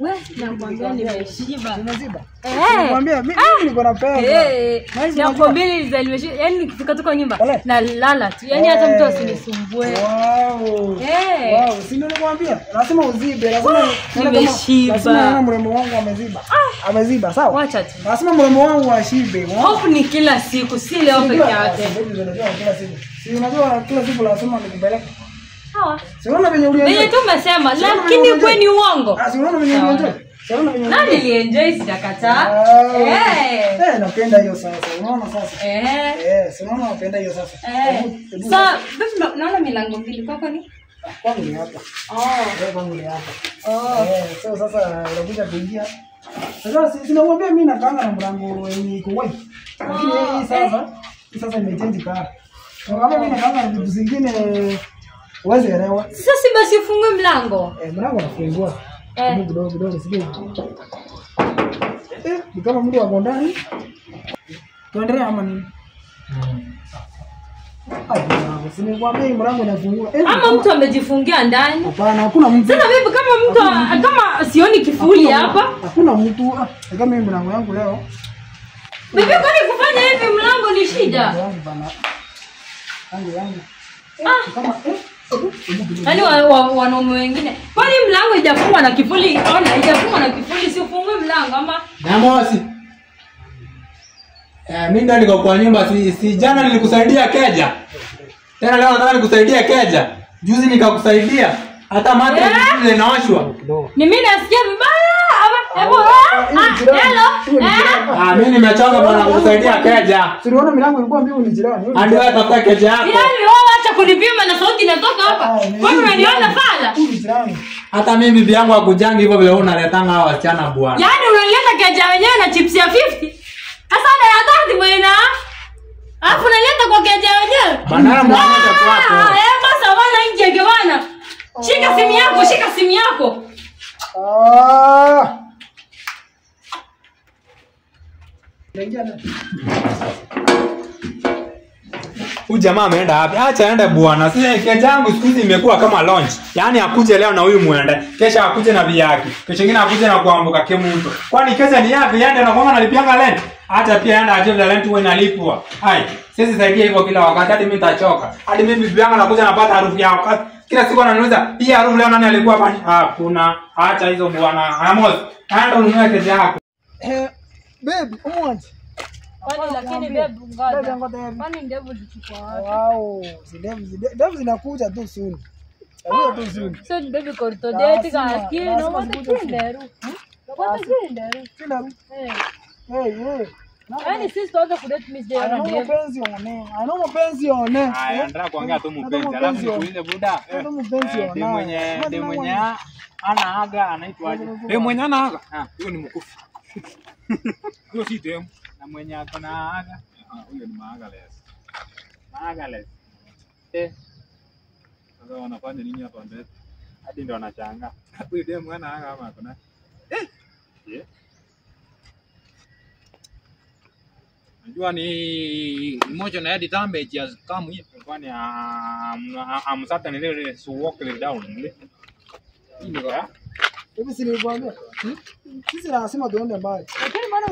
Wewe nakwambia nimeshiba. Umeziba? Nakwambia mimi niko na pesa. Nakwambia nimeshiba. Yaani nikifika tu kwa nyumba na lala tu. Yaani hata mtu asinisumbue. Wow. Si ndio nakwambia? Lazima uzibe, lazima nimeshiba. Lazima mrembo wangu ameziba. Ameziba, sawa? Wacha tu. Lazima mrembo wangu ashibe. Hope ni kila siku, si leo peke yake. Kila siku. Si unajua kila siku lazima nikupeleke. Sawa. Si unaona venye ulienjoy? Wewe tu umesema, lakini kwani ni uongo. Si unaona venye ulienjoy? Si unaona venye nani nilienjoy sitakataa. Napenda hiyo sasa. Unaona sasa? Si unaona napenda hiyo sasa. Sasa vipi naona milango mbili kwako ni? Kwangu ni hapa. Kwangu ni hapa. So sasa unakuja kuingia. Sasa sinamwambia mimi nakaanga na mlango wenye iko white. Lakini hii sasa imechange color. Kama mimi nakaanga na vitu zingine uweze elewa. Sasa basi ufungue mlango. Mlango unafungua. Kidogo sije. Ni kama mtu wako ndani. Tuendelee ama nini? Sinikwambia mlango unafungua. Ama mtu amejifungia ndani? Hapana, hakuna mtu. Sasa vipi kama mtu kama sioni kifuli hapa? Hakuna mtu. Kama mimi mlango yangu leo. Bibi kwani kufanya hivi mlango ni shida? Yangu. Kama yaani wanaume wengine. Kwani mlango haijafungwa na kifuli? Ona, haijafungwa na kifuli, si ufungue mlango ama? Na mosi. Mimi ndo niko kwa nyumba si jana nilikusaidia keja. Tena leo nataka nikusaidia keja. Juzi nikakusaidia. Hata mate zinaoshwa. Ni mimi nasikia vibaya ama hello. Mimi nimechoka bwana kukusaidia keja. Tuliona milango ilikuwa mbiu ni jirani. Hadi wewe tafuta keja yako. Yaani wewe acha kunipima na sauti inatoka hapa. Wewe unaniona fala? Hata mimi bibi yangu akujangi hivyo vile unaletanga hao wasichana bwana. Yaani unaleta keja wenyewe na chips ya 50. Sasa ndio bwana. Alafu naleta kwa keja wenyewe. Bana mwanamke kwako. Basi bwana nje bwana. Shika simu yako. Huyu jamaa ameenda wapi? Acha aende bwana. Sisi keja yangu siku hizi imekuwa kama launch. Yaani akuje leo na huyu muende. Kesha akuje na biaki. Kesho nyingine akuje na kuambuka kemuto. Kwani kesha ni yapi? Yende na kwamba nalipianga rent. Hata pia yenda aje rent wewe nalipwa. Hai. Sisi saidia hivyo kila wakati hadi mimi nitachoka. Hadi mimi bibi yangu anakuja napata harufu yao. Kila siku ananiuliza, "Hii harufu leo nani alikuwa hapa?" Hakuna. Acha hizo bwana. Amos, anda ununue keja yako. Babe, umwanje. Kwani lakini babe ngoja. Kwani ndevu zichukua wapi? Wow, ndevu zinakuja tu soon. So baby korto date kaski no mata kinderu. Kwani kinderu? Yaani sisi tuanze kudate miss day na ndevu. Ana mapenzi one. Haya, nataka kuongea tu mpenzi. Alafu nikuulize buda. Ndiye mwenye anaaga anaitwaje? Ndiye mwenye anaaga? Huyo ni mkufu. Huyo si demu. Na mwenye ako na aga? Huyo ni Maagales. Maagales. Sasa wanafanya nini hapa mbele? Hadi ndio anachanga. Huyo demu ana aga ama ako na? Najua ni moja na hadi damage ya kamu hiyo. Kwani amsata ni ile so walk it down. Hii ni kwa? Hivi si nilikwambia? Sisi lazima tuende mbali. Lakini maana